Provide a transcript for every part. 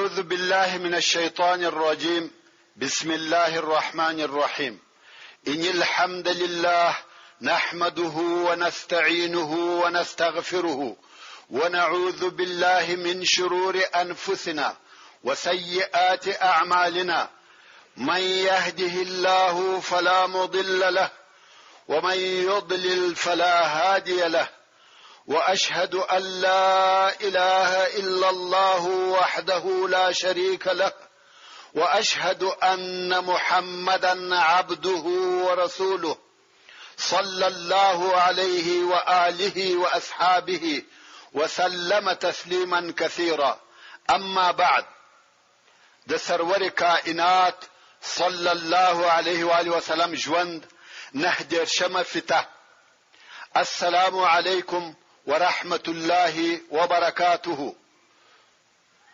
أعوذ بالله من الشيطان الرجيم. بسم الله الرحمن الرحيم. إن الحمد لله نحمده ونستعينه ونستغفره ونعوذ بالله من شرور أنفسنا وسيئات أعمالنا. من يهده الله فلا مضل له ومن يضلل فلا هادي له. وأشهد أن لا إله إلا الله وحده لا شريك له وأشهد أن محمدا عبده ورسوله صلى الله عليه وآله وأصحابه وسلم تسليما كثيرا. أما بعد، د سرور کائنات صلى الله عليه وآله وسلم ژوند 9 فتح. السلام عليكم ورحمة الله وبركاته.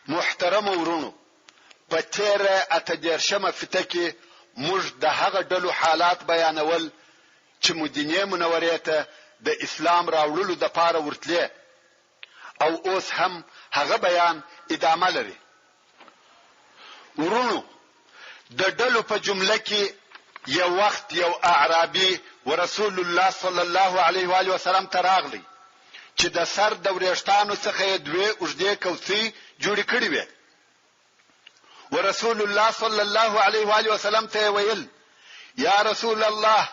محترم ورونو، په تیره 8 فتح کې موږ د هغه ډلو حالات بیانول چې مدینه منورې ته د اسلام راوړلو د پاره ورتلې، او اوس هم هغه بیان ادامه لري. ورونو، د ډلو په جمله کې یو وخت یو اعرابي ورسول الله صلی الله علیه و آله وسلم ته راغلی چې د سر د وریښتانو څخه دوه اوږدې کوڅې جوړې کړې وې. ورسول الله صلی الله علیه و آله وسلم ته ویل: یا رسول الله،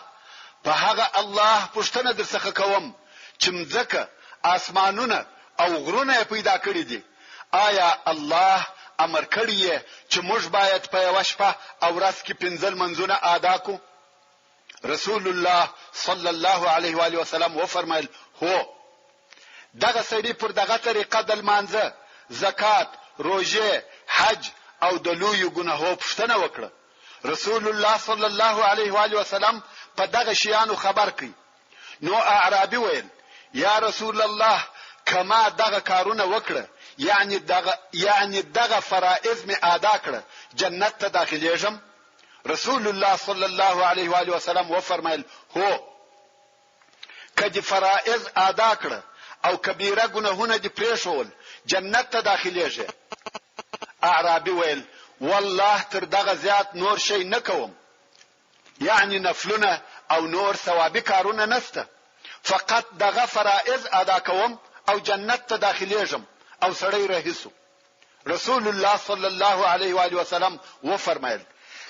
په هغه الله پوښتنه درڅخه کوم چې مځکه، اسمانونه او غرونه پیدا کړی دي. آیا الله امر کړی چې موږ باید په یوه شپه او ورځ کې 5 منځونه ادا کړو؟ رسول الله صلی الله علیه و آله وسلم وفرمایل: هو. دغه سړي پر دغه طریقه د لمانځه، زکات، روژه، حج او د لویو ګناهو پوښتنه وکړه. رسول الله صلی الله علیه و آله وسلم په دغه شیانو خبر کړي. نو اعرابي ویل: یا رسول الله، کما دغه کارونه وکړه، یعنی دغه فرائض می ادا کړه، جنت ته داخليږم؟ رسول الله صلی الله علیه و آله وسلم وفرمایل: هو. کدی فرائض ادا کړه او کبیره ګناهونه دې پریښول، جنت ته داخليږي. اعرابي ویل: والله تر دغه زیات نور شي نه کوم، یعنی نفلونه او نور ثوابي کارونه نسته، فقط دغه فرائض ادا کوم او جنت ته داخليږم. او سړی رهیسو. رسول الله صلی الله علیه و آله وسلم وفرمایل: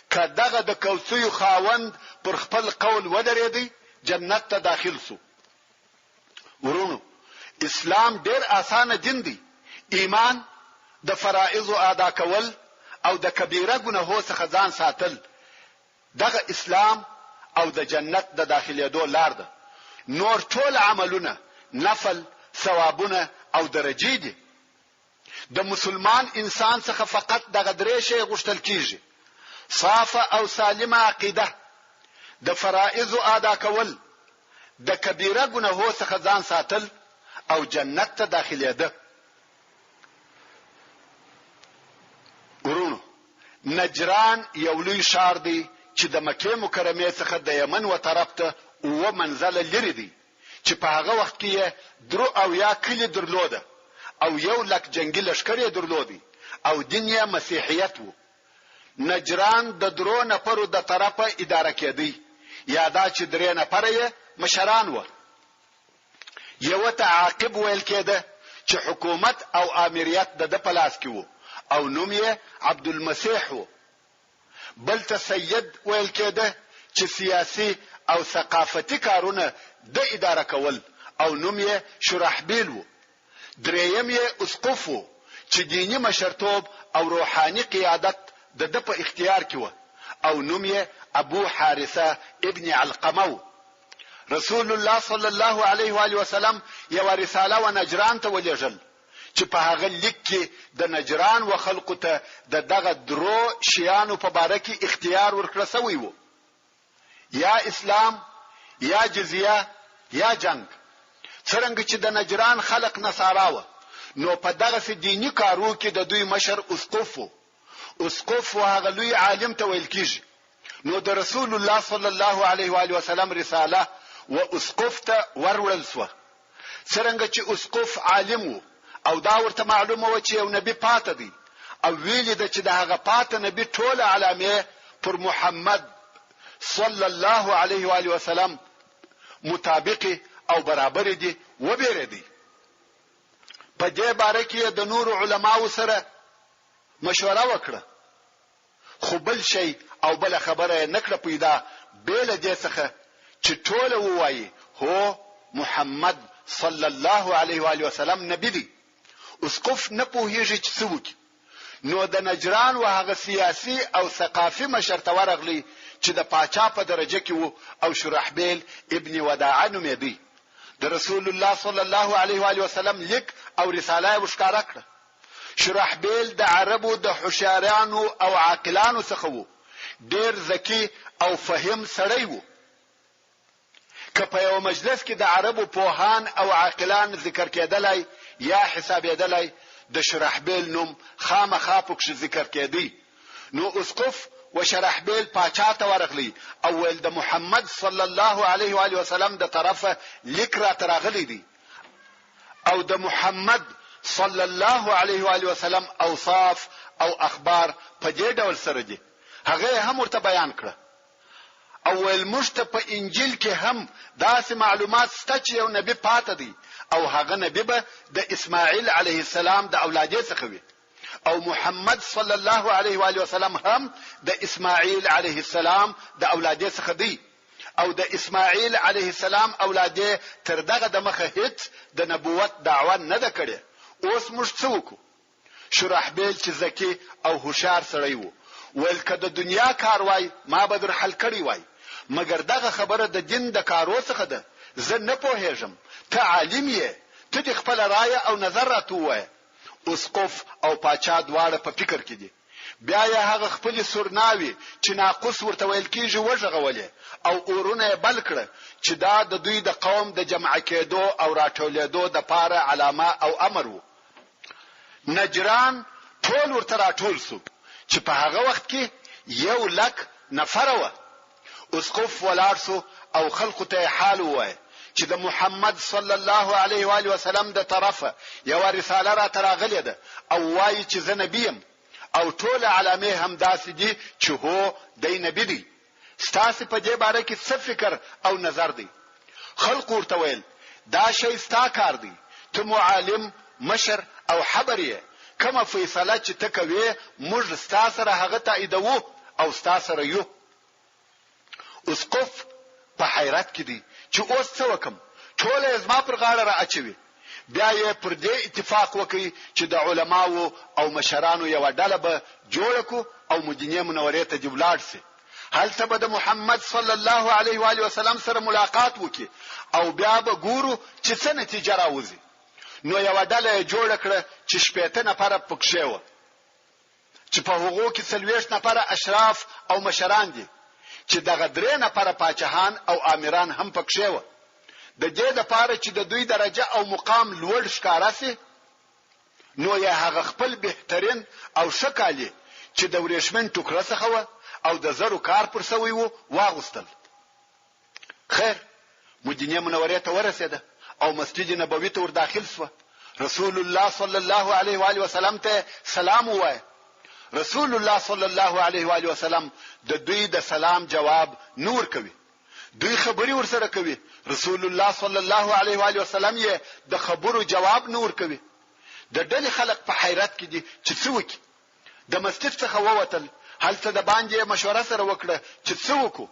کداغه د کوڅیو خاوند پر خپل قول ودرېدی، جنت ته داخل سو. ورونو، اسلام ډېر اسانه دین دی. ایمان، د فرائض ادا کول او د کبیره ګناهو څخه ځان ساتل، دغه اسلام او د جنت د داخليدو لار ده. نور ټول عملونه نفل، ثوابونه او درجې دي. د مسلمان انسان څخه فقط دغه درې شی غوښتل کیږي: صافه او سالمه عقیده، د فرائض ادا کول، د کبیره ګناهو څخه ځان ساتل او جنت ته داخليده. ورونو، نجران یو لوی ښار دی چې د مکه مکرمه څخه د یمن و طرف ته 9 منزله لري دی، چې په هغه وخت کې درو او یا کلی درلوده او 1 لک جنگي لشکرې درلودي او دین یې مسیحیت وو. نجران د درو نفرو د طرفه اداره کېدی، یا دا چې 3 نفر یې مشران وو. یو ته عاقب ویل کېده چې حکومت او امریت د پلاس کې وو او نوم یې عبدالمسیح وو. بل ته سید ویل کېده چې سیاسي او ثقافتي کارونه د اداره کول او نوم یې شرحبیل وو. دریم یې اسقف وو چې دینی مشرتوب او روحاني قیادت د په اختیار کې وو او نوم یې ابو حارثه ابن علقمه. رسول الله صلی الله علیه و آله وسلم یو رساله و نجران ته ولېږل چې په هغه لیک کې د نجران و خلقو ته دغه درو شیانو په باره کې اختیار ورکړل شوی وو: یا اسلام، یا جزیه، یا جنگ. څرنګه چې د نجران خلق نصارا و، نو په دغه دینی کارو کې د دوی مشر اسقف وو. اسقف هغه لوی عالم ته ویل کیږي. نو د رسول الله صلی الله علیه و آله وسلم رساله و اسقف ته ورول سو. څرنګه چې اسقف عالم وو او دا ورته معلومه و چې یو نبی پاتې دی او ویل د چې د هغه پات نبی ټول علامه پر محمد صلی الله علیه و آله وسلم مطابق او برابر دي و بیره دي. په دې باره کې د نور علماو سره مشوره وکړه، خو بل شي او بل خبره نکړه پیدا بیل دې څخه چې ټول وایي هو محمد صلی الله علیه و آله وسلم نبی دی. اسقف نه پوهیږي چې څه وکړي. نو د نجران و هغه سیاسي او ثقافي مشرته ورغلی چې د پاچا په درجه کې وو او شرحبیل ابن وداع نومې دی. د رسول الله صلی الله علیه و آله وسلم لیک او رساله وشکاره کړه. شرحبیل د عربو د حشاریانو او عاقلانو څخه وو، ډیر ذکی او فهم سړی وو. که په یو مجلس کې د عربو پوهان او عاقلان ذکر کېدلای یا حسابېدلای د شرحبیل نوم خامخا پکښ ذکر کېدی. نو اسقف و شرحبیل پاچا ته ورغلی او ول د محمد صلی الله علیه و آله وسلم د طرفه لیک را تراغلی دی او د محمد صلی الله علیه و آله وسلم اوصاف او اخبار په دې ډول سره دي. هغه هم ورته بیان کړه. اول مشته په انجیل کې هم داسې معلومات شته چې یو نبی پاتې دی او هغه نبی به د اسماعیل علیه السلام د اولاد څخه وي او محمد صلی الله علیه و آله وسلم هم د اسماعیل علیه السلام د اولاد څخه دی او د اسماعیل علیه السلام اولاد تر دغه د مخه هیڅ د نبوت دعوه نه ده کړې. اوس موږ څه وکړو؟ شرحبیل چې ذکی او هوشیار سړی وو ول کده دنیا کار وای ما به در حل کړی وای، مګر دغه خبره د دین د کارو څخه ده. زه نه پوهېږم، ته عالم یې، ته د خپل رائے او نظر راته وای. اسقف او پاچا دواړه په فکر کې دي. بیا یې هغه خپل سورناوي چې ناقص ورته ویل کیږي وژغولې او اورونه بل کړه چې دا د دوی د قوم د جمع کېدو او راټولېدو د پاره علامه او امر وو. نجران ټول ورته راټول سو چې په هغه وخت کې 100,000 نفر و. اسقف ولاړ سو او خلقو ته حال وای چې د محمد صلی الله علیه و آله وسلم د طرفه یو رساله را تراغلی ده او وایي چې زه نبیم او ټول علامه هم داسې دي چې هو د نبی دی. ستاسو په دې باره کې څه فکر او نظر دی؟ خلق ورته ویل دا شی ستا کار دی، ته معلم مشر او حبر یې، کومه فیصله چې ته کوې موږ ستا سره هغه تاییدوو او ستا سره یو. اسقف په حیرت کې دی چې اوس څه وکم، ټول ازما پر غاړه را اچوي. بیا یې پر دې اتفاق وکړي چې د علماو او مشرانو یو ډله به جوړ کو او مدینه منورې ته ولاړ شي. هلته به د محمد صلی الله علیه و آله وسلم سره ملاقات وکړي او بیا به ګورو چې څه نتیجه راوځي. نو یو ډله جوړ کړه چې 80 نفر پکښې و چې په هغو کې 40 نفر اشراف او مشران دي چې دغه 3 نفر پاچاهان او امیران هم پکښې و. د دې لپاره چې د دوی درجه او مقام لوړ ښکارا سي نو یې هغه خپل بهترین او شکالي چې د ورېشمن ټوکر څخه و او د زرو کار پر سوی وو واغستل. خیر مدینه منورې ته ورسېده او مسجد نبوي ته ور داخل شو. رسول الله صلی الله علیه و آله وسلم ته سلام وای. رسول الله صلی الله علیه و آله وسلم د دوی د سلام جواب نور کوي، دوی خبري ورسره کوي. رسول الله صلی الله علیه و آله وسلم یې د خبرو جواب نور کوي. د ډلې خلق په حیرت کې دي چې څه وکړي. د مسجد څخه ووتل، هلته د باندې مشوره سره وکړه چې څه وکړو.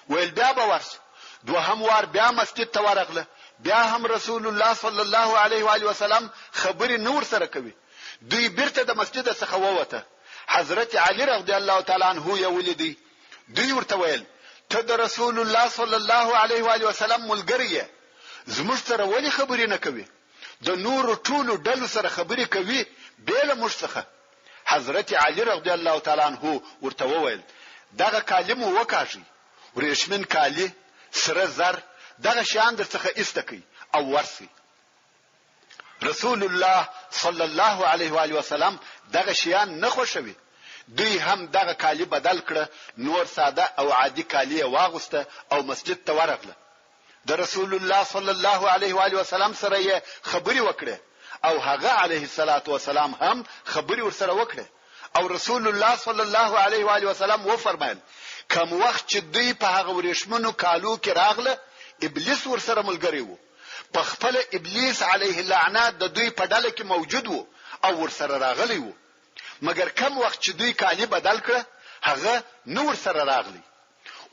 ویل بیا به ورس. دوهم وار بیا مسجد ته ورغله، بیا هم رسول الله صلی الله علیه و آله وسلم خبري نور سره کوي. دوی بیرته د مسجد څخه ووته. حضرت علی رضی الله تعالی عنہ یې ولیدي. دوی ورته ویل ته د رسول الله صلی الله علیه و آله وسلم ملګری یې، زموږ سره ولې خبرې نه کوي؟ د نور ټولو ډلو سره خبرې کوي بیل موږ څخه. حضرت علی رضی الله تعالی عنہ ورته وویل دغه کلمه وکاشي، ورېشمن کالی، سره زر، دغه شیان در څخه استکی او ورسی. رسول الله صلی الله علیه و آله وسلم دغه شیان نه خوښوي. دوی هم دغه کالی بدل کړه، نور ساده او عادي کالی واغسته او مسجد ته ورغله. د رسول الله صلی الله علیه و آله وسلم سره یې خبري وکړه او هغه علیه الصلاۃ والسلام هم خبري ورسره وکړه. او رسول الله صلی الله علیه و آله وسلم و فرمایل کوم وخت چې دوی په هغه ورېښمنو کالو کې راغله ابلیس ورسره ملګری وو په خپل ابلیس علیه اللعنات د دوی په ډله کې موجود وو او ورسره راغلی وو مګر کوم وخت چې دوی کالی بدل کړ هغه نو ورسره راغلی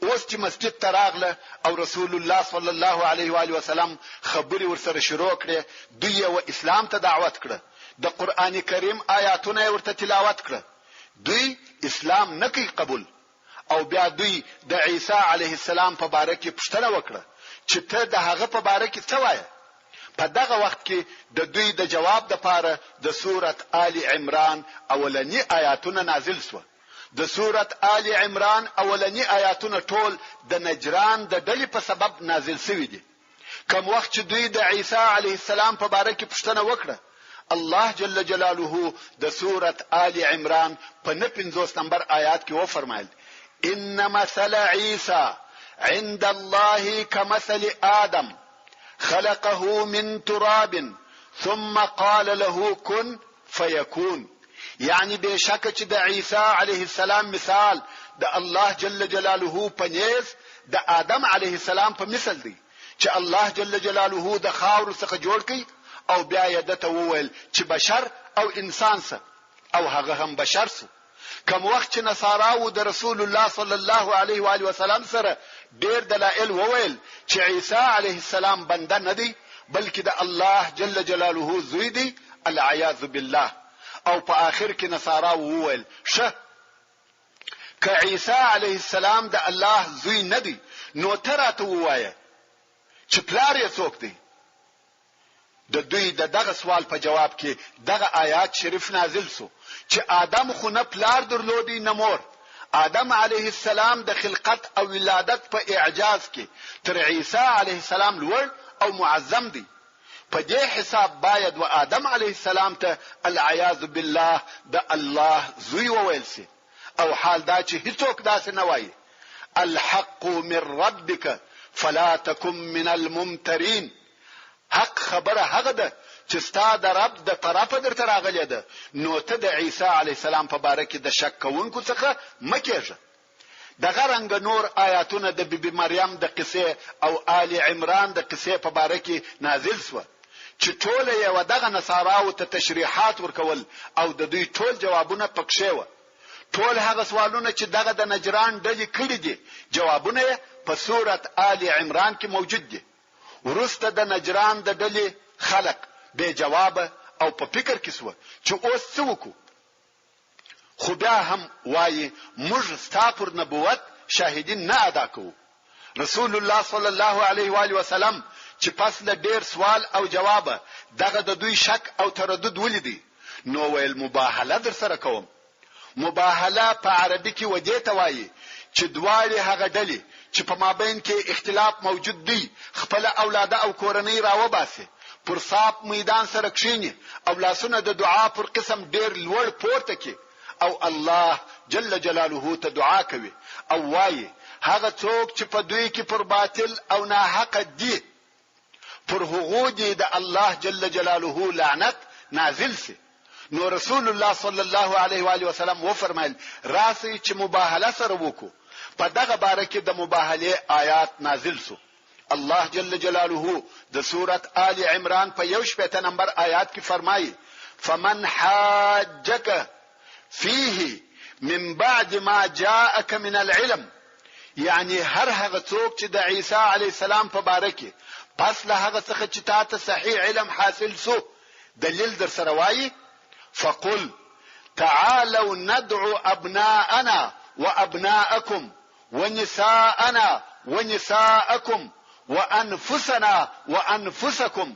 اوس چې مسجد ته راغله او رسول الله صلی الله علیه و آله وسلم خبري ورسره شروع کړې دوی و اسلام ته دعوت کړه د قران کریم آیاتونه ورته تلاوت کړه دوی اسلام نه کوي قبول او بیا دوی د عیسی علیه السلام په باره کې پوښتنه وکړه چې ته د هغه په باره کې څه وایې په دغه وخت کې د دوی د جواب لپاره د سورة آل عمران اولنی آیاتونه نازل شوه د سورة آل عمران اولنی آیاتونه ټول د نجران د ډلې په سبب نازل شوي دي کوم وخت چې دوی د عیسی علیه السلام په باره کې پوښتنه وکړه الله جل جلاله د سورة آل عمران په 50 نمبر آیات کې و فرمایل ان مثل عیسی عند الله كمثل آدم خلقه من تراب ثم قال له كن فيكون یعنی بشک چې د عیسی علیه السلام مثال د الله جل جلاله په نيز د آدم علیه السلام په مثل دی چې الله جل جلاله د خاور څخه جوړ کړي او بیا یې دته وویل چې بشر او انسان سه او هغه هم بشر سه کوم وخت چې نصاراو د رسول الله صلی الله علیه و آله وسلم سره ډیر دلایل وویل چې عیسی علیه السلام بنده نه دی بلکې د الله جل جلاله زوی دی العیاذ بالله او په آخر کې نصاراو وویل شه که عیسی علیه السلام د الله زوی نه دی نو تراته ووایه چې پلار یې څوک دی د دوی دغه سوال په جواب کې دغه آیات شریف نازل سو چې آدم خو نه پلار درلودي نه مور آدم علیه السلام د خلقت او ولادت په اعجاز کې تر عیسی علیه السلام لوړ او معظم دی په دې حساب باید و آدم علیه السلام ته العیاذ بالله د الله زوی وویل سي او حال دا چې هیڅوک داسې نه وایي الحق من ربك فلا تكن من الممترين حق خبره هغه ده چې ستا د رب د طرفه درته راغلی ده نو ته د عیسی علی السلام په باره کې د شک کوونکو څخه مکیږه دغه رنګ نور آیاتونه د بیبي مریم د قصې او آل عمران د قصې په باره کې نازل شوه چې ټول یې دغه نصاراو ته تشریحات ورکول او د دوی ټول جوابونه پکښې و ټول هغه سوالونه چې دغه د نجران ډلې کړي دي جوابونه په سورة آل عمران کې موجود دي ورسته د نجران د ډلې خلق به جواب او په فکر کې سو چې اوس څه وکړو خو بیا هم وایي موږ ستاسو نبوت شاهدین نه ادا کوو رسول الله صلی الله علیه و آله وسلم چې پس له ډیر سوال او جواب دغه د دوی شک او تردد ولیدي نو ویل مباهله در سره کوم مباهله په عربي کې ودې ته وایي چې دواړي هغه ډلې چې په مابین کې اختلاف موجود دی خپل اولاده او کورنۍ راوباسي پر صاحب میدان سره کښینی او لاسونه د دعا پر قسم ډیر لوړ پورته کې او الله جل جلاله ته دعا کوي او وایي هغه څوک چې په دوی کې پر باطل او ناحق دي پر هغه دي د الله جل جلاله لعنت نازل سي نو رسول الله صلی الله علیه و آله وسلم و فرمایل راسي چې مباهله سره وکړو په دغه باره کې د مباهله آیات نازل سو الله جل جلاله د سورة آل عمران په 1 نمبر آیات کې فرمایي فمن حاجك فيه من بعد ما جاءك من العلم یعنی هر هغه څوک چې د عیسی علی السلام په باره کې پس له هغه څخه چې تاسو صحیح علم حاصل سو دلیل در سره وایي فقل تعالوا ندعو ابناءنا وابناءكم ونساءنا ونساءكم وانفسنا وانفسكم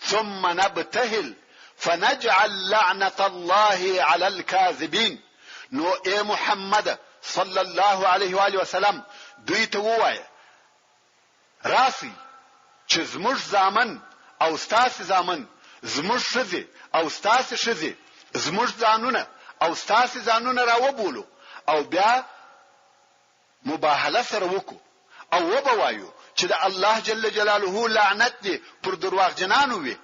ثم نبتهل فنجعل لعنة الله على الكاذبين نو اے محمد صلی الله علیه و آله وسلم دوی ته ووایه راسي چې زموږ ځامن او ستاسو ځامن زموږ شذي او ستاسو شذي زموږ ځانونه او ستاسو ځانونه راوبولو او بیا مباهله سره وکړو او وبوایو چې د الله جل جلاله لعنت دی پر درواغ جنانو وي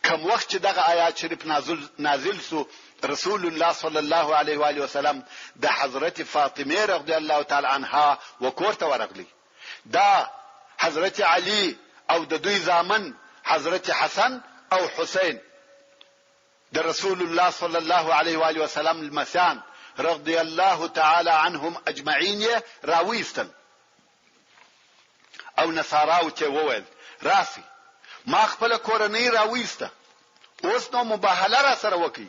کوم وخت چې دغه آیات شریف نازل سو رسول الله صلی الله علیه و آله وسلم د حضرت فاطمه رضی الله تعالی عنها وکورته ورغلی. دا حضرت علی او د دوی زامن حضرت حسن او حسین د رسول الله صلی الله علیه و آله وسلم المسان رضی الله تعالی عنهم اجمعین راويستل او نصاراو ته وویل راسي ما خپل کورنۍ راويسته اوس نو مباهله را سره وکي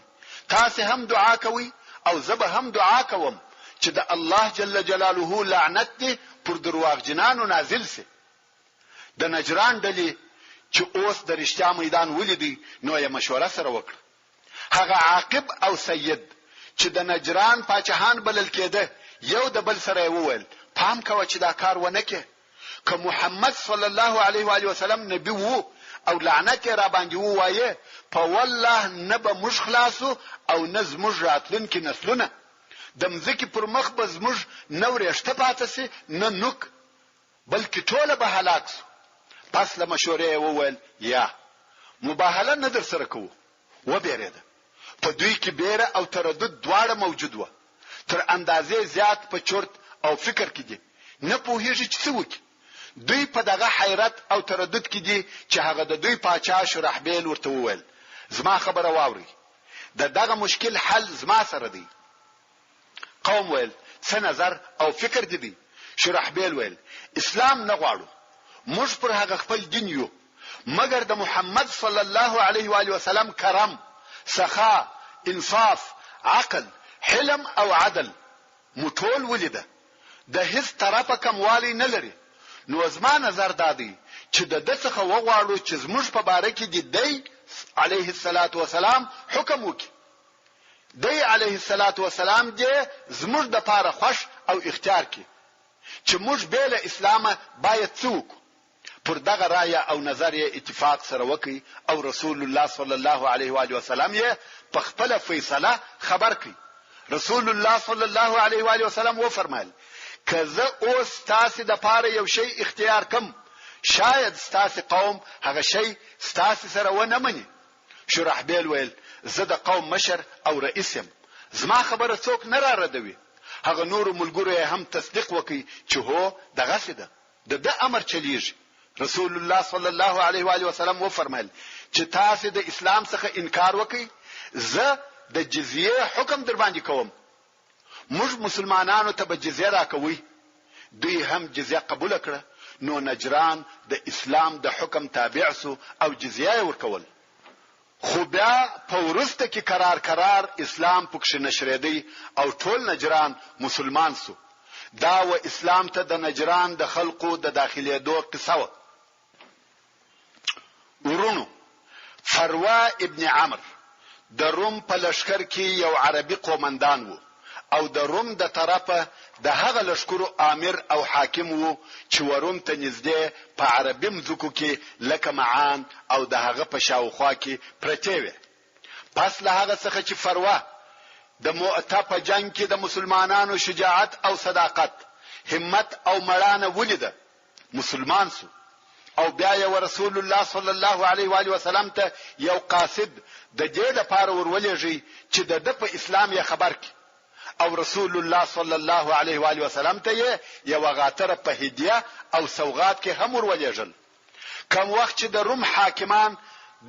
تاسو هم دعا کوي او زه هم دعا کوم چې د الله جل جلاله لعنت دې پر درواغ جنانو نازل سي. د نجران ډلې چې اوس د رښتیا میدان ولیدي نو یې مشوره سره وکړه. هغه عاقب او سید چې د نجران پاچاهان بلل کېده یو د بل سره وویل پام کوه چې دا کار ونه کې که محمد صلی الله علیه و آله وسلم نبی وو او لعنت را باندې وایي په والله نه به مش خلاصو او نه زموږ راتلونکي نسلونه د مځکې پر مخ به زموږ نو رښته پاتې سي نه نوک بلکې ټوله به هلاک سو. پس له مشورې وویل یا مباهله نه در سره کوو. و بیرېده په دوی کې بیره او تردد دواړه موجود و. تر اندازې زیات په چورت او فکر کې دي نه پوهیږي چې څه وکړي. دوی په دغه حیرت او تردد کې دي چې هغه د دوی پاچا شرحبیل ورته وویل زما خبره واوري دغه مشکل حل زما سره دی. قوم ویل څه نظر او فکر دي؟ شرحبیل ویل اسلام نه غواړو، موږ پر هغه خپل دین یو، مګر د محمد صلی الله علیه و آله وسلم کرم، سخا، انصاف، عقل، حلم او عدل مو ټول ولیده د هیڅ طرفه کموالی نه لري. نو زما نظر دادی چې د څخه وغواړو چې زموږ په باره کې دی علیه الصلاة والسلام حکم وکړي. دی علیه الصلاة والسلام دې زموږ د پاره خوش او اختیار کړي چې موږ به له اسلامه باید څوک پر دغه رائے او نظر اتفاق سره وکړي او رسول الله صلی الله علیه و آله وسلم یې په خپل فیصله خبر کړي. رسول الله صلی الله علیه و آله وسلم و فرمایل کزه اوس تاسو د پاره یو شی اختیار کم شاید تاسو قوم هغه شی تاسو سره ونه مني. شرحبیل ویل زه د قوم مشر او رئیس یم، زما خبره څوک نه را ردوي. هغه نور ملګرو هم تصدیق وکي چې هو دغه څه ده د امر چلیږي. رسول الله صلی الله علیه و آله وسلم و فرمایل چې تاسو د اسلام څخه انکار وکي زه د جزیه حکم در باندې کوم. موږ مسلمانانو ته به جزیه راکوي. دوی هم جزیه قبول کړه. نو نجران د اسلام د حکم تابع سو او جزیه ورکول. خو بیا په ورسته کې قرار اسلام پکښ نشریدي او ټول نجران مسلمان سو. دا و اسلام ته د نجران د خلقو د داخلي دوه قصه. ورونو فروه ابن عمرو د روم په لشکر کې یو عربي قومندان وو او د روم د طرفه د هغه لشکرو امیر او حاکم وو چې وروم ته نږدې په عربي مځکو کې لکه معان او د هغه په شاوخوا کې پرته وي. پس له هغه څخه چې فروه د مؤته په جنگ کې د مسلمانانو شجاعت او صداقت، همت او مړانه ولیده، مسلمان سو. او بیا یې رسول الله صلی الله علیه و آله وسلم ته یو قاصد د دې لپاره ورولېږي چې د په اسلام یې خبر کړي. او رسول الله صلی الله علیه و آله وسلم ته یو غاتره په هدیه او سوغات کې هم ورولېږل. کوم وخت چې د روم حاکمان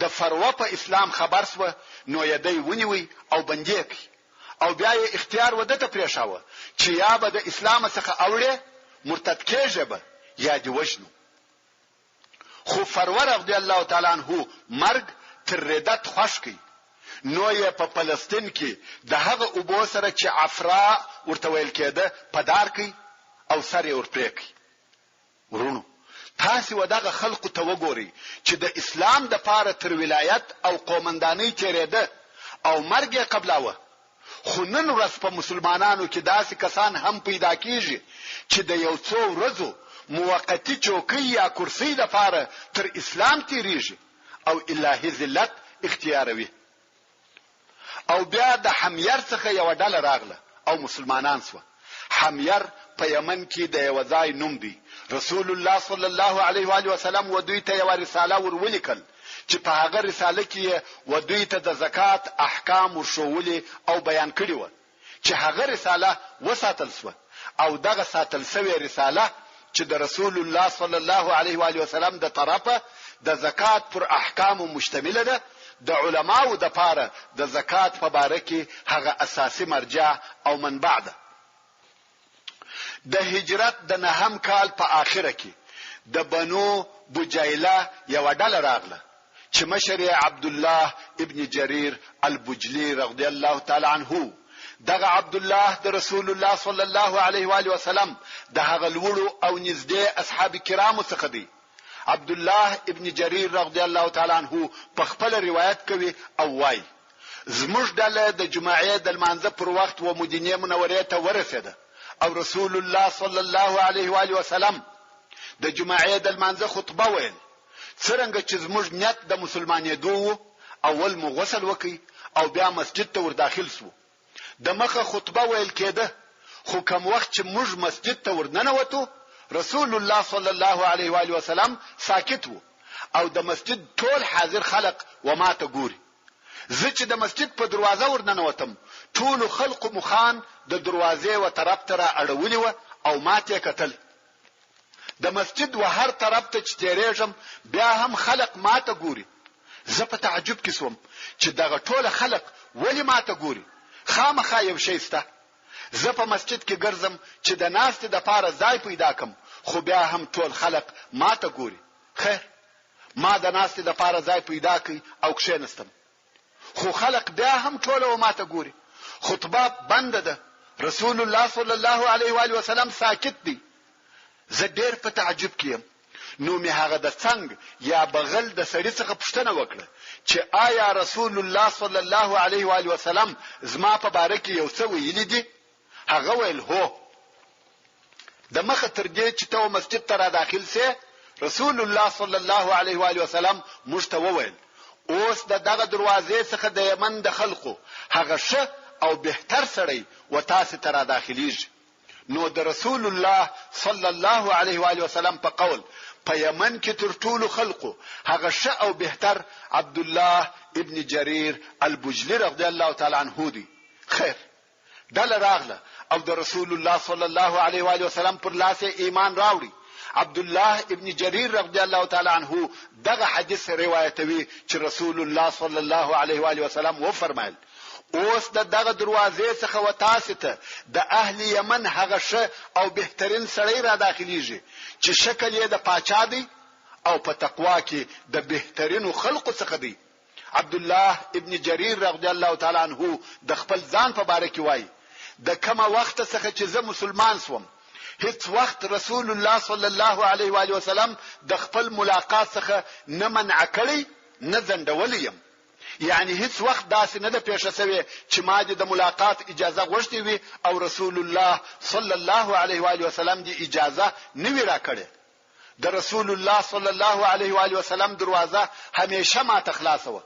د فروه په اسلام خبر سو نو یې دی ونیوي او بندي کړي او بیا یې اختیار ودته پریښاوه چې یا به د اسلام څخه اوړي مرتد کېږي به یا دی وژنو. خو فروه رضی الله تعالی عنہ مرګ تر ردت خوش کی. نو یې په فلسطین کې د هغه ابو سره چې عفرا ورته ویل کېده پدار کی او سره ورپرې کی. ورونو تاسو ودغه خلق ته وګوري چې د اسلام د پاره تر ولایت او قومندانۍ تیرېده او مرګ یې قبلاوه. خو نن ورځ په مسلمانانو کې داسې کسان هم پیدا کیږي چې د یو څو ورځو موقتی چوکۍ یا کرسۍ د پاره تر اسلام تیریږي او الهي ذلت اختیاروي. او بیا د حمیر څخه یو ډله راغله او مسلمانان سو. حمیر په یمن کې د یو ځای نوم دی. رسول الله صلی الله علیه و آله وسلم و دوی ته یو رساله ورولېکل چې په هغه رساله کې و دوی ته د زکات احکام ورښولي او بیان کړي و چې هغه رساله وساتل شو او دغه ساتل شوی رساله چې د رسول الله صلی الله علیه و آله وسلم د طرفه د زکات پر احکام مشتمله ده د علماو د پاره د زکات په باره کې هغه اساسي مرجع او منبع ده. د هجرت د نهم کال په آخره کې د بنو بجیله یو ډله راغله چې مشر عبد الله ابن جرير البجلی رضی الله تعالی عنه. دغه عبد الله د رسول الله صلی الله علیه و آله وسلم د هغه لوړو او نږدې اصحاب کرامو څخه دی. عبد الله ابن جرير رضی الله تعالی عنه په خپل روایت کوي او وايي زموږ ډله د جمعې د لمانځه پر وخت و مدینه منوره ته ورسېده او رسول الله صلی الله علیه و آله وسلم د جمعې د لمانځه خطبه ویل. څنګه چې زموږ نیت د مسلمانېدو اول مو غسل وکي او بیا مسجد ته ور داخل سو. د مخه خطبه ویل کېده خو کوم وخت چې موږ مسجد ته ورننوتو رسول الله صلی الله علیه و آله وسلم ساکت وو او د مسجد ټول حاضر خلق و ما ته ګوري. زه چې د مسجد په دروازه ورننوتم ټول خلق مخان د دروازې و طرف ته را اړولې و او ما ته کتل. د مسجد و هر طرف ته چې تیرېږم بیا هم خلق ما ته ګوري. زه په تعجب کې سوم چې دغه ټول خلق ولی ما ته ګوري. خامخا یو شی سته. زه په مسجد کې ګرځم چې د ناستې د پاره ځای پیدا کم خو بیا هم ټول خلق ما ته ګوري. خیر ما د ناستې د پاره ځای پیدا کړ او کښېنستم خو خلق بیا هم ټول و ما ته ګوري. خطبه بند ده. رسول الله صلی الله علیه و آله وسلم ساکت دی. زه ډېر په تعجب کېم. نو می هغه د څنګ یا بغل د سړي څخه پوښتنه وکړه چې آیا رسول الله صلی الله علیه و آله وسلم زما په باره کې یو څه ویلي دي؟ هغه ویل هو. د مخه تر دې چې ته مسجد ته را داخل سې رسول الله صلی الله علیه و آله وسلم موږ ته وویل اوس دغه دروازې څخه د یمن د خلقو هغه ښه او بهتر سړی و تاسو ته را داخليږي. نو د رسول الله صلی الله علیه و آله وسلم په قول په یمن کې تر ټولو خلقو هغه ښه او بهتر عبد الله ابن جرير البجلی رضی الله تعالی عنه دی. خیر دل راغله او د رسول الله صلی الله علیه و آله وسلم پر لاس ایمان راوړي. عبد الله ابن جرير رضی الله تعالی عنه دغه حدیث روایتوي چې رسول الله صلی الله علیه و آله وسلم و فرمایل اوس دغه دروازې څخه و تاسو ته د اهل یمن هغه ښه او بهترین سړی را داخليږي چې شکل یې د پاچا دی او په تقوا کې د بهترینو خلقو څخه دی. عبد الله ابن جرير رضی الله تعالی عنه د خپل ځان په باره کې وایي د کومه وخت څخه چې زه مسلمان سوم هیڅ وخت رسول الله صلی الله علیه و آله وسلم د خپل ملاقات څخه نه منع کړی نه ځنډولی یم. یعنی هیڅ وخت داسې نه ده پیښه شوې چې ما د ملاقات اجازه غوښتې وي او رسول الله صلی الله علیه و آله وسلم دی اجازه نه وی راکړي. د رسول الله صلی الله علیه و آله وسلم دروازه همیشه ما ته خلاصه و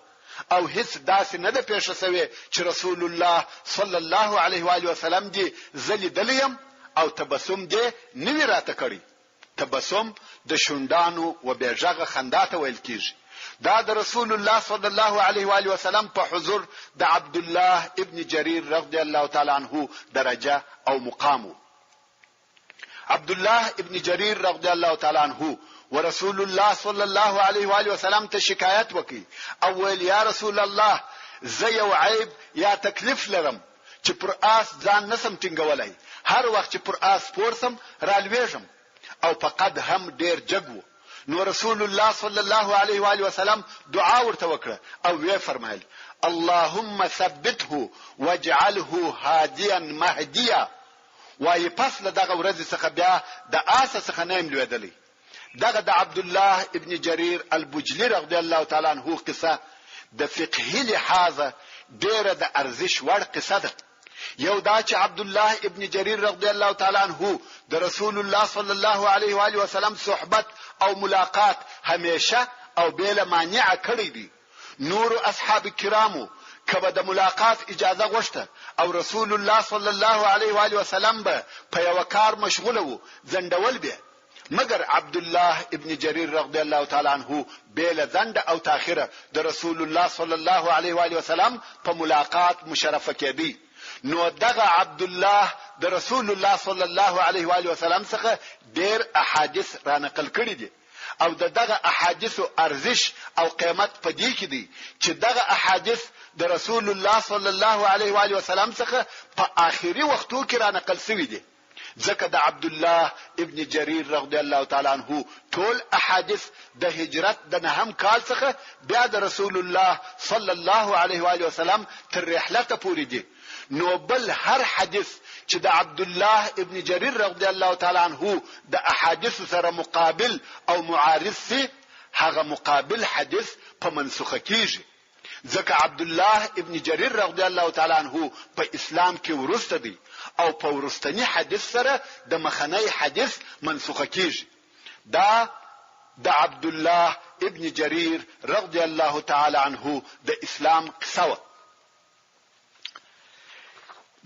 او هیڅ داسې نه ده پیښه شوې چې رسول الله صلی الله علیه و آله وسلم دی زلی دلیم او تبسم دی نه وی راته کړی. تبسم د شوندانو و بیرغه خندا ته ویل کیږي. دا د رسول الله صلی الله علیه و آله وسلم په حضور د عبد الله ابن جرير رضی الله تعالی عنه درجه او مقام. عبد الله ابن جرير رضی الله تعالی عنه ورسول الله صلی الله علیه و آله وسلم ته شکایت وکي او ویل یا رسول الله زه یو عیب یا تکلیف لرم چې پر آس ځان نسم ټینګولای. هر وخت چې پر آس پورسم رالويږم او فقد هم ډیر جګو. نو رسول الله صلی الله علیه و آله وسلم دعا ورته وکړه او وی فرمایل اللهم ثبته واجعله هاديا مهديا. وای پس له دغه ورځ څخه بیا د آس څخه نیم لویدلی. دغه د عبد الله ابن جرير البجلی رضی الله تعالی عنه قصه د فقهي لحاظه ډیره د ارزش وړ قصه ده. یو دا چې عبد الله ابن جرير رضی الله تعالی عنه د رسول الله صلی الله علیه و آله وسلم صحبت او ملاقات همیشه او بلا مانع کړی دي. نور اصحاب کرامو کبه د ملاقات اجازه غوښته او رسول الله صلی الله علیه و آله وسلم به په یو کار مشغوله وو ځندول به مگر عبد الله ابن جریر رضی الله تعالی عنه بیل زند او تاخیره د رسول الله صلی الله علیه و آله وسلم په ملاقات مشرفه کېدی. نو دغه عبد الله د رسول الله صلی الله علیه و آله وسلم څخه ډیر احادیث را نقل کړي دي او دغه احادیث ارزش او قیمت په دې کې دي چې دغه احادیث د رسول الله صلی الله علیه و آله وسلم څخه په آخري وختو کې را نقل شوی دي. ځکه د عبد الله ابن جریر رضی الله تعالی عنه ټول احادیث د هجرت د نهم کال څخه بیا د رسول الله صلی الله علیه و آله وسلم تر رحلته پورې دي. نو بل هر حدیث چې د عبد الله ابن جریر رضی الله تعالی عنه د احادیث سره مقابل او معارض سي هغه مقابل حدیث په منسوخه کیږي. ځکه عبد الله ابن جریر رضی الله تعالی عنه په اسلام کې ورسته دی او په ورستنی حدیث سره د مخنی حدیث منسوخه کیږي. دا د عبد الله ابن جریر رضی الله تعالی عنه د اسلام قصه.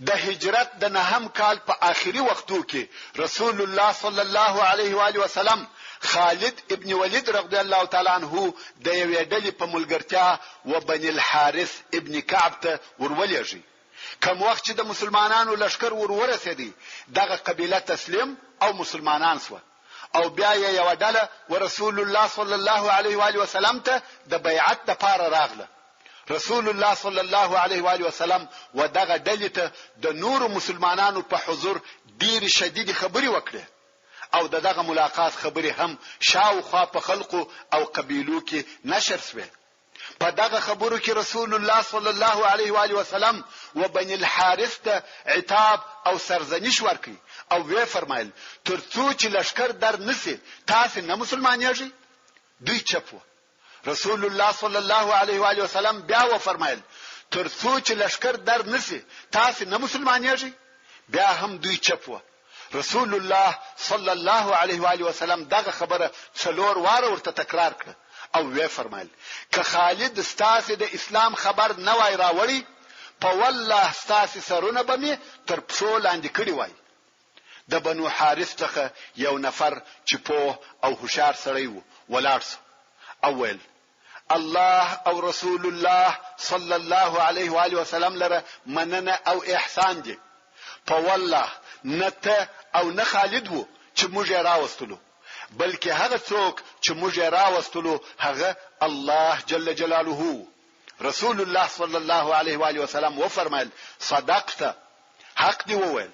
د هجرت د نهم کال په آخري وختو کې رسول الله صلی الله علیه و آله وسلم خالد ابن ولید رضی الله تعالی عنه د یوې ډلې په ملګرتیا و بني الحارث ابن کعب ته ورولېږي. کوم وخت چې د مسلمانانو لشکر ورورسېدی دغه قبیله تسلیم او مسلمانان سو او بیا یو ډله ورسول الله صلی الله علیه و آله وسلم ته د بیعت لپاره راغله. رسول الله صلی الله علیه و آله وسلم و دغه ډلې ته د نور مسلمانانو په حضور ډیر شدید خبري وکړه او دغه ملاقات خبري هم شاوخوا په خلقو او قبیلو کې نشر شوه. په دغه خبرو کې رسول الله صلی الله علیه و آله وسلم و بني الحارث ته عتاب او سرزنش ورکړي او وی فرمایل ترڅو چې لشکر در نسی تاسو نه مسلمانېږئ. دوی چپو. رسول الله صلی الله علیه و آله وسلم بیا و فرمایل ترڅو چې لشکر در نسی تاسو نه مسلمانېږئ. بیا هم دوی چپو. رسول الله صلی الله علیه و آله وسلم دغه خبره څلور واره ورته تکرار کړه او وی فرمایل که خالد ستاسو د اسلام خبر نه وای راوړی په والله ستاسو سرونه به می تر پښو لاندې کړی وای. د بنو حارث څخه یو نفر چې په او هوشار سړی وو ولاړ او ویل الله او رسول الله صلی الله علیه و آله وسلم لره مننه او احسان دي. په والله نته او نه خالد وو چې موږ راوستلو بلکې هغه څوک چې موږ راوستلو هغه الله جل جلاله. رسول الله صلی الله علیه و آله وسلم و فرمایل صدقت حق دی وویل.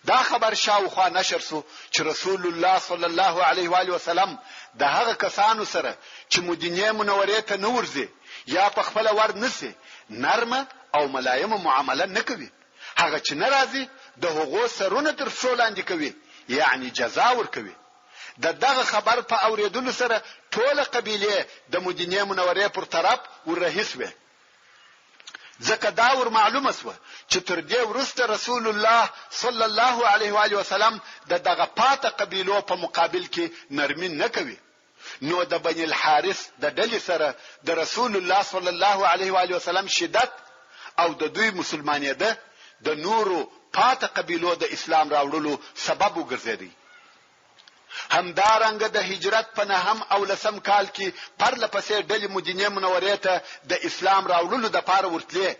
دا خبر شاوخوا نشر سو چې رسول الله صلی الله علیه و آله وسلم د هغه کسانو سره چې مدینه منورې ته نورځي یا په خپل ور نسی نرمه او ملایمه معامله نکوي. هغه چې ناراضي د هغو سرونه تر څو لاندې کوي یعنی جزا ور کوي. دغه خبر په اوریدلو سره ټول قبیله د مدینه منورې پر طرف ورهیسوي. ځکه دا ور معلومه سو چې تر دې ورسته رسول الله صلی الله علیه و آله وسلم دغه پاته قبیلو په مقابل کې نرمي نه کوي. نو د بني الحارث د ډلې سره د رسول الله صلی الله علیه و آله وسلم شدت او د دوی مسلمانېده د نورو پاته قبیلو د اسلام راوړلو سبب وګرځېدی. همدارنګه د هجرت په نهم او لسم کال کې پرلپسې ډلې مدینه منورې ته د اسلام راوړلو د پاره ورتلې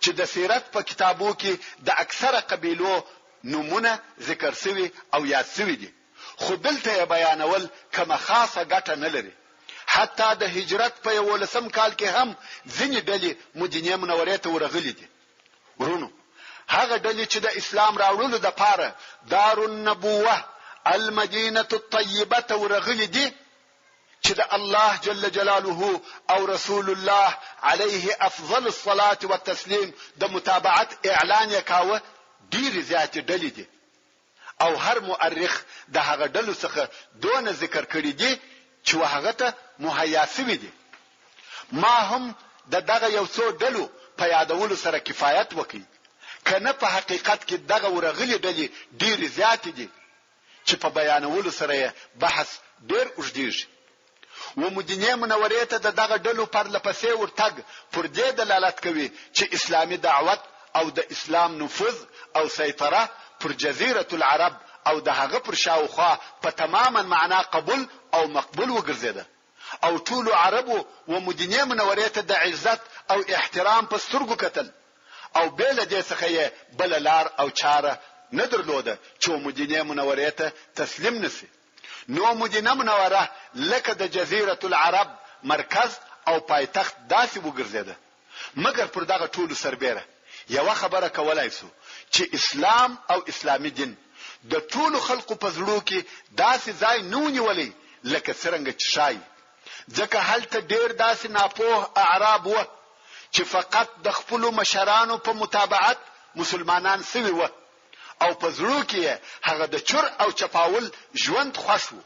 چې د سیرت په کتابو کې د اکثره قبیلو نمونه ذکر شوی او یاد شوی دي خو دلته بیانول کومه خاصه ګټه نه لري. حتی د هجرت په 11 کال کې هم ځینې ډلې مدینه منورې ته ورغلي دي. ورونو هغه ډلې چې د اسلام راوړلو د پاره دار النبوه المدینه الطیبه ورغلي دي چې د الله جل جلاله او رسول الله علیه افضل الصلاه والتسلیم د متابعت اعلان وکاوه ډیر زیات ډلې دي او هر مؤرخ د هغه ډلو څخه دون ذکر کړی دي چې هغه ته مهیا شوی دي. ما هم دغه یو څو ډلو په یادولو سره کفایت وکړي کنه په حقیقت کې دغه ورغلي ډلې ډیر زیات دي چې په بیانولو سره بحث ډیر اوږدېږي. و مدینه منورې ته دغه ډلو پرلپسې ورتګ پر دې دلالت کوي چې اسلامي دعوت او د اسلام نفوذ او سيطره پر جزيره العرب او د هغه پر شاوخوا په تماما معنا قبول او مقبول وګرځیده او ټول عربو و مدینه منورې ته د عزت او احترام په سترګو کتل او بل دې څخه یې بل لار او چاره نه درلوده چې مدینه منورې ته تسلیم نشي. نو مدینه منوره لکه د جزیره العرب مرکز او پایتخت داسې وګرځیده. مګر پر دغه ټولو سربېره یو خبره کولای سو چې اسلام او اسلامي دین د ټولو خلقو په زړه کې داسې ځای نه ونیولې لکه څنګه چې شای. ځکه هلته ډېر داسې ناپوه اعراب و چې فقط د خپل مشرانو په متابعت مسلمانان سوي و او په زړه کې هغه د چور او چپاول ژوند خوښ و.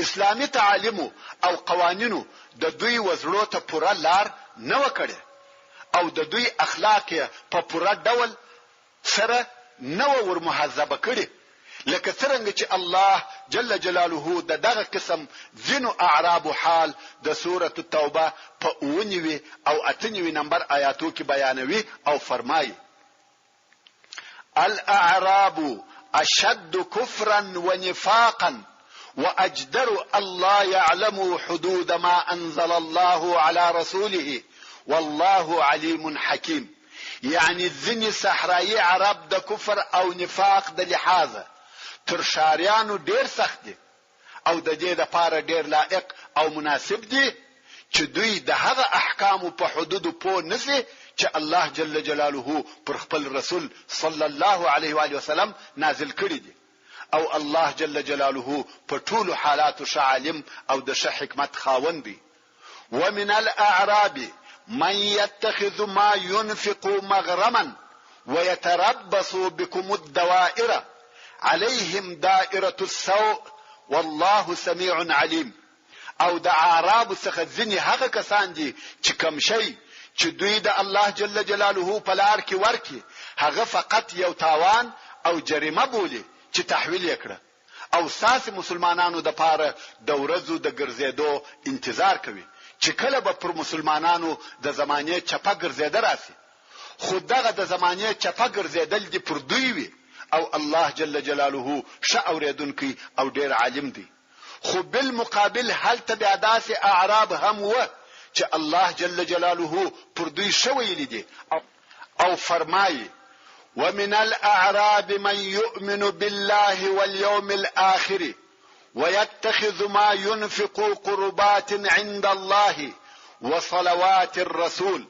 اسلامي تعالیم او قوانینو د دوی وزړو ته پوره لار نه وکړي او د دوی اخلاق په پوره ډول سره نو ور محذبه کړي لکه څنګه چې الله جل جلاله دغه قسم ځینو اعراب حال د سوره التوبه په 9 او 8 نمبر آیاتو کې بیانوي او فرمایي: الاعراب اشد كفرا ونفاقا واجدر الله يعلم حدود ما انزل الله على رسوله والله عليم حكيم. يعني ځینې صحرایي عرب د کفر او نفاق د لحاظه تر شاریانو ډیر سخت دي او د دې لپاره ډیر لائق او مناسب دي چې دوی د هغه احکام په حدود پوه نشي چې الله جل جلاله پر خپل رسول صلی الله علیه و آله وسلم نازل کړی دي او الله جل جلاله په ټولو حالاتو عالم او د حکمت خاوند دی. ومن الاعراب من يتخذ ما ينفق مغرما ويتربص بكم الدوائر عليهم دائرة السوء والله سميع عليم. او د اعراب څخه ځینې هغه کسان دي چې کوم شي چې دوی د الله جل جلاله په لار کې ورکي هغه فقط یو تاوان او جریمه بولي چې تحویل کړه او ساس مسلمانانو د پاره د ورځو د ګرځېدو انتظار کوي چې کله به پر مسلمانانو د زمانه چپه ګرځېده راسي. خود دغه د زمانه چپه ګرځېدل دي پر دوی وي او الله جل جلاله ش اوریدونکي او ډیر عالم دی. خو بالمقابل هل تبع داس اعراب هم و چې الله جل جلاله پر دوی شوی لیدي او فرمایي: ومن الاعراب من يؤمن بالله واليوم الاخر ويتخذ ما ينفق قربات عند الله وصلوات الرسول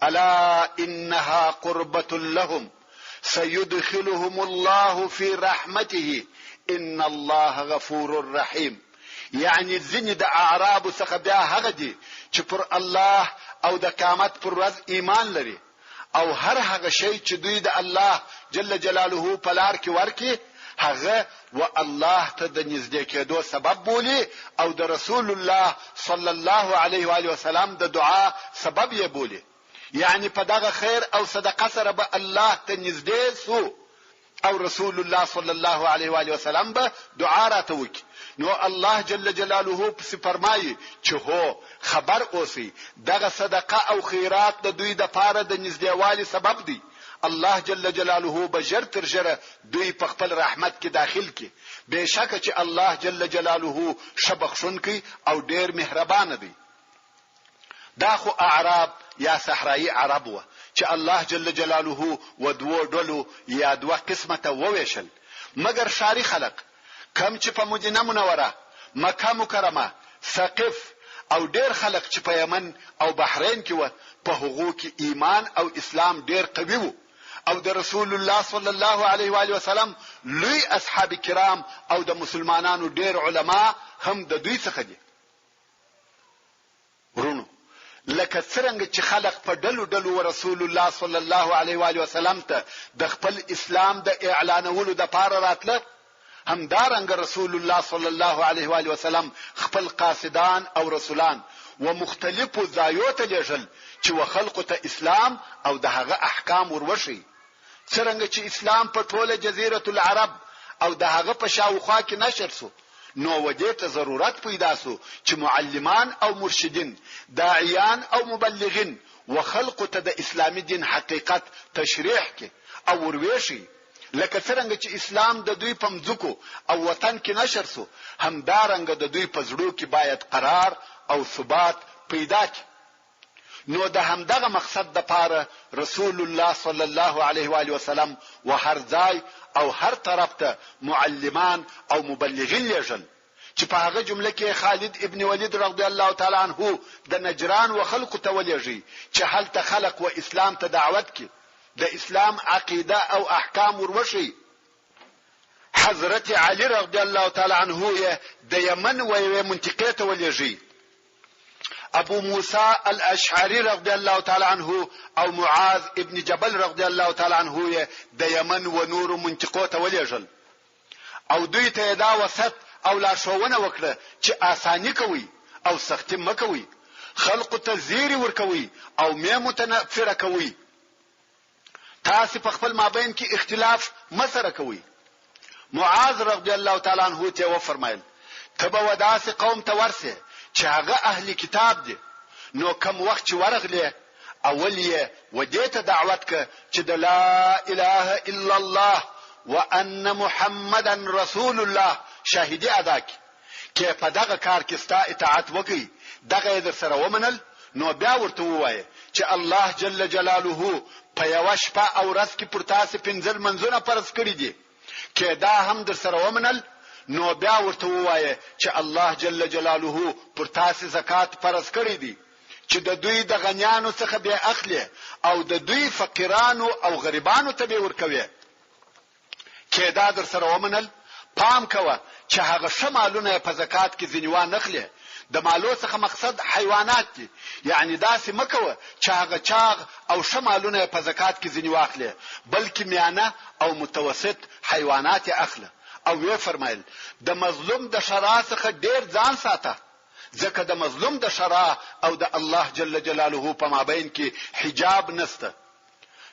الا انها قربة لهم سيدخلهم الله في رحمته ان الله غفور رحيم. يعني ځینې د اعراب څخه بیا هغه دي چې پر الله او د قیامت پر ورځ ایمان لري او هر هغه شی چې دوی د الله جل جلاله په لار کې ورکي هغه و الله ته د نږدې کېدو سبب بولي او د رسول الله صلی الله علیه و آله وسلم د دعا سبب یې بولي. يعني په دغه خیر او صدقه سره به الله ته نږدې سو او رسول الله صلی الله علیه و آله وسلم به دعا راته وکړي. نو الله جل جلاله په فرمایي چې هو خبر اوسئ دغه صدقه او خیرات د دوی د پاره د نږدېوالي سبب دی. الله جل جلاله بجر تر جره دوی په خپل رحمت کې داخل کی. بشکه چې الله جل جلاله شبخشونکی او ډیر مهربان دی. دا خو اعراب یا صحرایي عرب و چې الله جل جلاله و دوه ډلو یا دوه قسمه ته وویشل. مگر شاری خلق کم چې په مدینه منوره مکه مکرمه ثقف او ډیر خلق چې په یمن او بحرین کې و په حقوق ایمان او اسلام ډیر قوي وو او د رسول الله صلی الله علیه و آله وسلم لوی اصحاب کرام او د مسلمانانو ډیر علما هم د دوی څخه دي. ورونو لکه څنګه چې خلق په ډلو ډلو رسول الله صلی الله علیه و آله وسلم ته د خپل اسلام د اعلانولو د پاره راتله هم دارنګ رسول الله صلی الله علیه و آله وسلم خپل قاصدان او رسولان و مختلفو ځایو ته لېږل چې وخلقو ته اسلام او دغه احکام وروشي. څنګه چې اسلام په ټوله جزیره العرب او دغه په شاوخوا کې نشر سو نو ودې ته ضرورت پیدا سو چې معلمان او مرشدین داعیان او مبلغین وخلقو ته د اسلامي دین حقیقت تشریح کې او وروشي. لکه څنګه چې اسلام د دوی په مځکو او وطن کې نشر سو، همدارنګه د دوی په زړه کې باید قرار او ثبات پیدا کړي. نو د همدغه مقصد د پاره رسول الله صلی الله علیه و آله وسلم و هر ځای او هر طرف ته معلمان او مبلغین لېږل، چې په هغه جمله کې خالد ابن ولید رضی الله تعالی عنه د نجران و خلق ته ولېږي چې هلته خلق و اسلام ته دعوت کړي، د اسلام عقیده او احکام وروشي. حضرت علی رضی الله تعالی عنه د یمن و یوه منطقه ته ولېږي. ابو موسی الاشعری رضی الله تعالی عنه او معاذ ابن جبل رضی الله تعالی عنه د یمن و نور منطقو ته ولېږل، او دوی ته دا وسط او لارښوونه وکړه چې آسانی کوي او سختی مکوي، خلق ته زیری ورکوي او مې متنفره کوي، تاسو په خپل مابین کې اختلاف مسره کوي. معاذ رضی الله تعالی عنه ته و فرمایل تبه وداس قوم ته ورسه چې هغه اهل کتاب دي، نو کوم وخت چې ورغله اول یې ودیته دعوت ک چې د لا اله الا الله وان محمدا رسول الله شاهدی ادا کې په دغه کار کې ستا اطاعت وکي، دغه در سره ومنل، نو بیا ورته وایي چې الله جل جلاله په یو شپه او ورځ کې پر تاسو 15 منځونه فرض کړی دي، کې دا هم در سره ومنل، نو بیا ورته وایي چې الله جل جلاله پر تاسو زکات فرض کړی دي چې د دوی د غنیانو څخه به اخلي او د دوی فقیرانو او غریبانو ته به ورکوي، کې دا در سره ومنل. پام کوه چې هغه شمالونه په زکات کې ځنیوان نخلي، د مالو څخه مقصد حیوانات دي، یعنی داسې مکوه چې هغه چاغ او شمالونه په زکات کې ځنی واخلي، بلکې میانه او متوسط حیوانات اخله. او وی فرمایل د مظلوم د شرع څخه ډیر ځان ساته، ځکه د مظلوم د شرع او د الله جل جلاله په مابین کې حجاب نسته.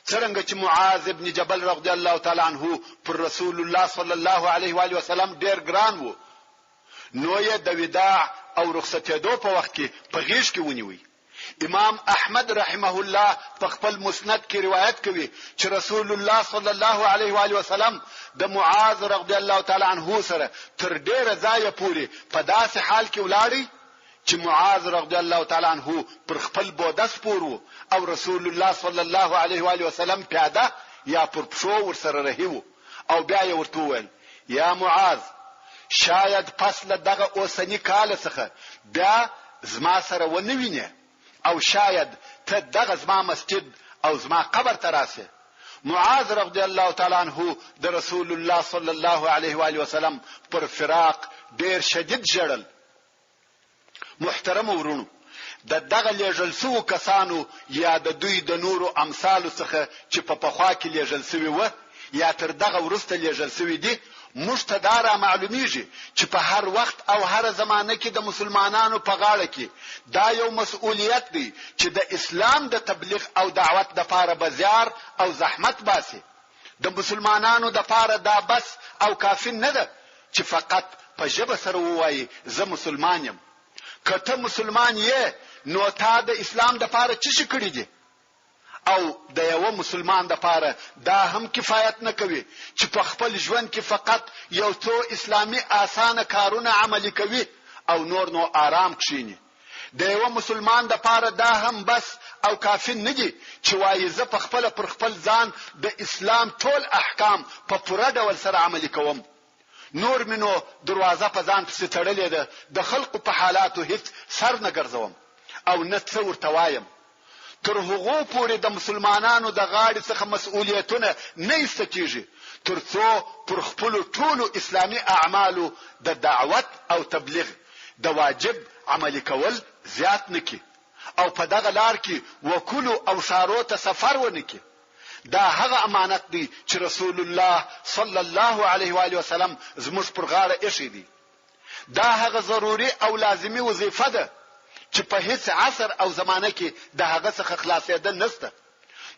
څنګه چې معاذ ابن جبل رضی الله تعالی عنه پر رسول الله صلی الله علیه و آله وسلم ډیر ګران وو، نو یې د وداع او رخصتېدو په وخت کې په غیږ کې ونیوي. امام احمد رحمه الله په خپل مسند کې روایت کوي چې رسول الله صلی الله علیه و آله وسلم د معاذ رضی الله تعالی عنه سره تر ډیره ځای پورې په داسې حال کې ولاړی چې معاذ رضی الله تعالی عنه پر خپل بوده سپورو او رسول الله صلی الله علیه و آله وسلم پیاده یا پر پښو ورسره رهیو. او بیا یې ورته وویل یا معاذ، شاید پس له دغه اوسنی کال څخه بیا زما سره ونوینه، او شاید ته دغه زما مسجد او زما قبر ته راسې. معاذ رضی الله تعالی عنه د رسول الله صلی الله علیه و آله وسلم پر فراق ډیر شدید ژړل. محترم ورونو، د دغه لېږل سوو کسانو یا د دوی د نورو امثالو څخه چې په پخوا کې لېږل سوي و یا تر دغه وروسته لېږل سوي دي، موږ ته دا را معلومیږي چې په هر وخت او هر زمانه کې د مسلمانانو په غاړه کې دا یو مسؤلیت دی چې د اسلام د تبلیغ او دعوت د پاره بازار او زحمت باسي. د مسلمانانو د پاره دا بس او کافی نه ده چې فقط په ژبه سره ووایي زه مسلمان یم. کته مسلمان یې نو تا د اسلام د پاره څه شي کړی دي؟ او د یو مسلمان د پاره دا هم کفایت نه کوي چې په خپل ژوند کې فقط یو څو اسلامي اسانه کارونه عملي کوي او نور نو آرام کښینی. د یو مسلمان د پاره دا هم بس او کافی نه دي چې وایي زه په خپل پر خپل ځان د اسلام ټول احکام په پوره ډول سره عملي کوم، نور منو دروازه په ځان پسې تړلې ده، د خلقو په حالاتو هیڅ سر نه ګرځوم او نه څه ورته وایم. تر هغو پورې د مسلمانانو د غاړې څخه مسؤلیتونه نه ایسته کیږي تر څو پر خپل ټولو اسلامي اعمالو د دعوت او تبلیغ د واجب عملي کول زیات نکي او په دغه لار کې وکولو او شارو ته سفر ونکي. دا هغه امانت دی چې رسول الله صلی الله علیه و آله وسلم زموږ پر غاړه ایښی دی. دا هغه ضروري او لازمي وظیفه ده چې په هیڅ عصر او زمانه کې د هغه څخه خلاصېدل نشته.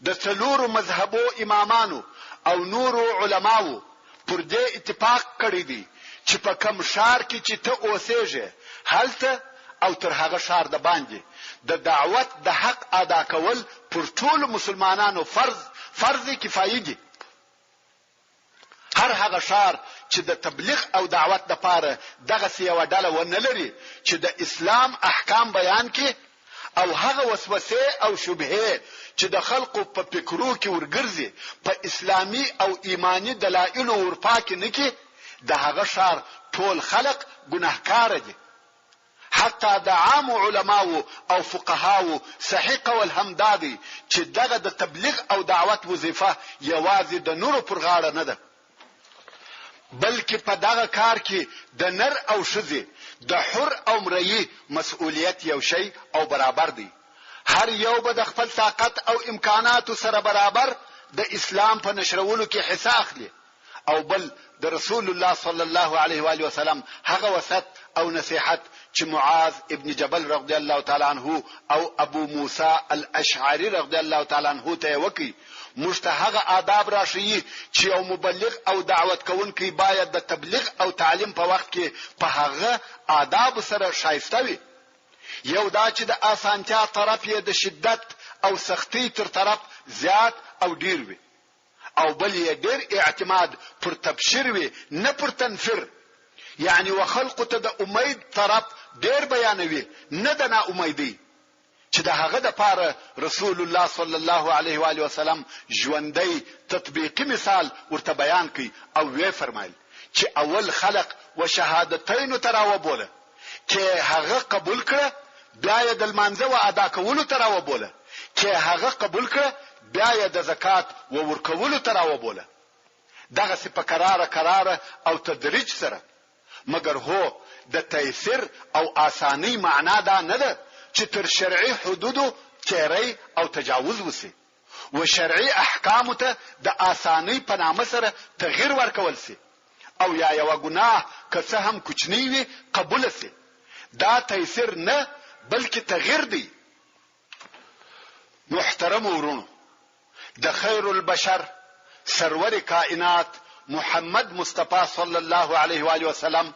د څلورو مذهبو امامانو او نورو علماو پر دې اتفاق کړی دی چې په کوم شار کې چې ته اوسېږې هلته او تر هغه شار د باندې د دعوت د حق ادا کول پر ټولو مسلمانانو فرض کفایي دي. هر هغه شار چې د تبلیغ او دعوت لپاره دغه یو ډله ونه لري چې د اسلام احکام بیان کړي او هغه وسوسه او شبهه چې د خلقو په فکرو کې ورګرځي په اسلامي او ایمانی دلایل ورپاک نه کې د هغه شار ټول خلق ګناهکار دي. حتی د عام علماو او فقهاو صحیح قول هم دادي چې دغه د تبلیغ او دعوت وظیفه یوازې د نورو پر غاړه نه ده، بلکې په دغه کار کې د نر او ښځې د حر او مرئی مسؤلیت یو شی او برابر دی. هر یو به د خپل طاقت او امکاناتو سره برابر د اسلام په نشرولو کې حصہ اخلي، او بل د رسول الله صلی الله علیه و آله وسلم هغه وصیت او نصیحت چې معاذ ابن جبل رضی الله تعالی عنه او ابو موسی الاشعری رضی الله تعالی عنه ته وکي، موږ ته هغه آداب راشي چې یو مبلغ او دعوت کوونکی باید د تبلیغ او تعلیم په وخت کې په هغه آداب سره شایسته وي. یو دا چې د آسانتیا طرف یې د شدت او سختی تر طرف زیات او ډیر وي، او بل یې ډیر اعتماد پر تبشیر وي نه پر تنفر، یعنی وخلق ته د امید طرف ډیر بیانوي نه د نا امیدي، چې د هغه د پاره رسول الله صلی الله علیه و آله وسلم ژوندۍ تطبیقی مثال ورته بیان کړي او وی فرمایل چې اول خلق و شهادتین تراو بوله چې هغه قبول کړه، بیا یې د لمانځه و ادا کولو تراو بوله، چې هغه قبول کړه، بیا یې د زکات و ورکولو تراو بوله. دغه په قراره او تدریج سره، مګر هو د تیسیر او آسانی معنا دا نه ده چې تر شرعي حدودو تیری او تجاوز وسی، و شرعي احکام ته د آسانی په نامه سره تغییر ورکول سي، او یا یو ګناه که څه هم کوچنی وي قبول سي. دا تیسیر نه بلکې تغییر دی. محترم ورونو، د خیر البشر سرور کائنات محمد مصطفی صلی الله علیه و آله وسلم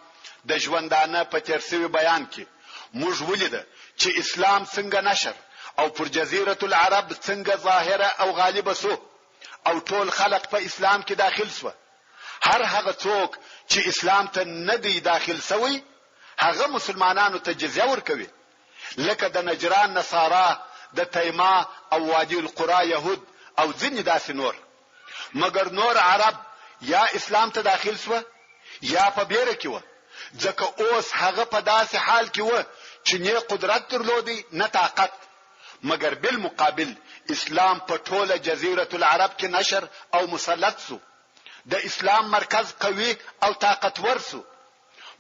د ژوندانه په ترسوي بیان کې موږ ولیده چې اسلام څنګه نشر او پر جزیره العرب څنګه ظاهره او غالبه سو، او ټول خلق په اسلام کې داخل سو. هر هغه څوک چې اسلام ته نه دی داخل سوی هغه مسلمانانو ته جزیه ورکوي، لکه د نجران نصارا، د تیما او وادي القرا يهود او ځینې داسې نور. مګر نور عرب یا اسلام ته داخل سو یا په بیره کې و، ځکه اوس هغه په داسې حال کې و چې نه قدرت درلودي نه طاقت. مګر بالمقابل اسلام په ټوله جزیره العرب کې نشر او مسلط سو، د اسلام مرکز قوي او طاقتور سو.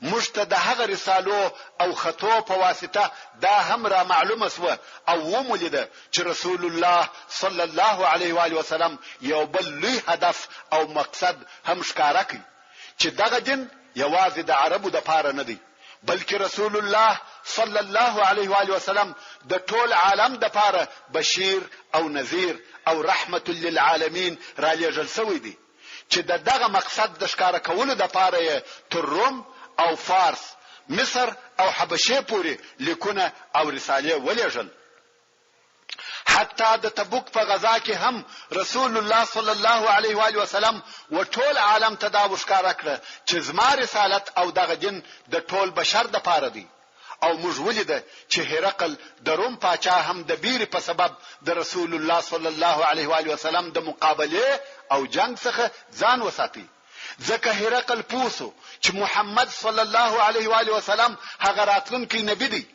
موږ ته د هغه رسالو او خطو په واسطه دا هم را معلومه سو او ومولیده چې رسول الله صلی الله علیه و آله وسلم یو بل لوی هدف او مقصد هم ښکارا کړ، چې دغه دین یوازې د عربو د پاره نه دی، بلکې رسول الله صلی الله علیه و آله وسلم د ټول عالم د پاره بشیر او نذیر او رحمت للعالمین را لېږل شوی دی، چې دغه مقصد د ښکارا کولو د پاره تر روم او فارس، مصر او حبشه پورې لیکونه او رساله ولېږل. حتی د تبوک په غزا کې هم رسول الله صلی الله علیه و آله وسلم و ټول عالم ته دا وښکارا کړ چې زما رسالت او دغه دین د ټول بشر د پاره دی. او موږ ولیده چې هرقل د روم پاچا هم د بیر په سبب د رسول الله صلی الله علیه و آله وسلم د مقابله او جنگ څخه ځان وساتي، ځکه هرقل پوسو چې محمد صلی الله علیه و آله وسلم هغه راتلونکی نبی دی،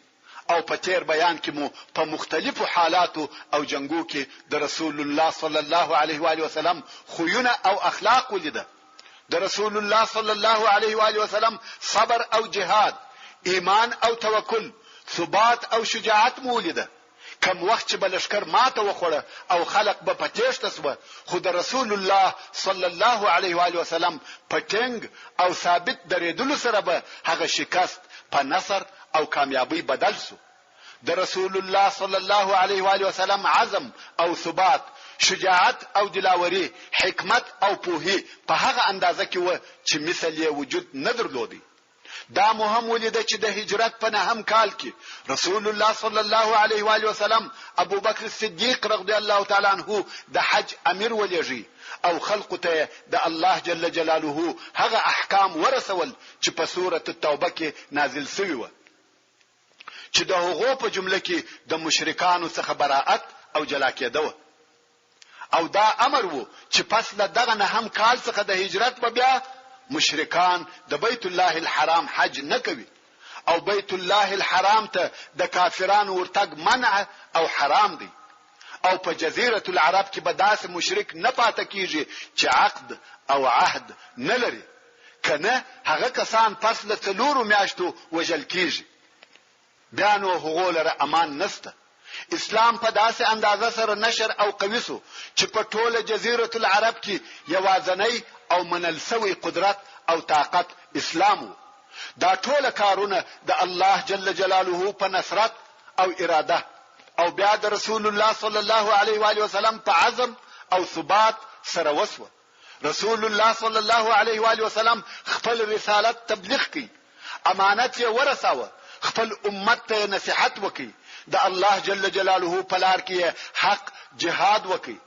او په تیر بیان کې مو په مختلفو حالاتو او جنگو کې د رسول الله صلی الله علیه و آله وسلم خوونه او اخلاق ولیده. د رسول الله صلی الله علیه و آله وسلم صبر او جهاد، ایمان او توکل، ثبات او شجاعت مولیده. کم وخت چې بلشکر ماته وخوړه او خلق به پټېشت سو، خو د رسول الله صلی الله علیه و آله وسلم پټنګ او ثابت درېدلو سره به هغه شکست په نصر او کامیابی بدل سو. د رسول الله صلی الله علیه و آله وسلم عزم او ثبات، شجاعت او دلاوري، حکمت او پوهي په هغه اندازه کې و چې مثل یې وجود نه درلودي. دا مهم ولیده چې د هجرت په 9 کال کې رسول الله صلی الله علیه و آله وسلم ابو بکر صدیق رضی الله تعالی عنه د حج امیر ولېږي او خلق ته د الله جل جلاله هغه احکام ورسول چې په سوره التوبه کې نازل شوی و چې د هغو په جمله کې د مشرکانو څخه براءت او جلا کېده او دا امر وو چې پس له دغه 9 کال څخه د هجرت په بیا مشرکان د بیت الله الحرام حج نه کوي او بیت الله الحرام ته د کافرانو ورتګ منع او حرام دی او په جزیره العرب کې به داسې مشرک نه پاتې کیږي چې عقد او عهد نه لري کنه هغه کسان پس له 4 میاشتو وجل کیږي بیا نو هغه لره امان نشته اسلام په داسې اندازه سره نشر او قوي سو چې په ټوله جزیره العرب کې یوازنی او منل سوی قدرت او طاقت اسلام دا ټول کارونه د الله جل جلاله په نصرت او اراده او بیا د رسول الله صلی الله علیه و آله وسلم په عزم او ثبات سره وسو رسول الله صلی الله علیه و آله وسلم خپل رسالت تبلیغ کړي امانت یې ورساوه خپل امت ته نصيحت وکړي د الله جل جلاله په لار کې حق جهاد وکړي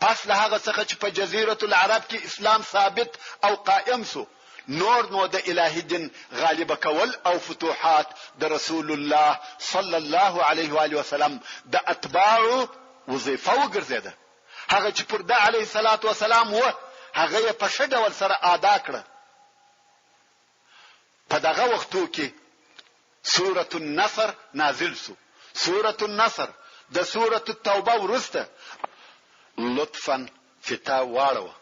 پس له هغه څخه چې په جزیره العرب کې اسلام ثابت او قائم سو نور نو د الهي دین غالب کول او فتوحات د رسول الله صلی الله علیه و آله وسلم د اتباع وظیفه وګرځیده هغه چې پر د علیه الصلاۃ والسلام و هغه په شډه ول سره ادا کړ په دغه وختو کې سوره النصر نازل سو سوره النصر د سوره التوبه ورسته لطفا فتا واړه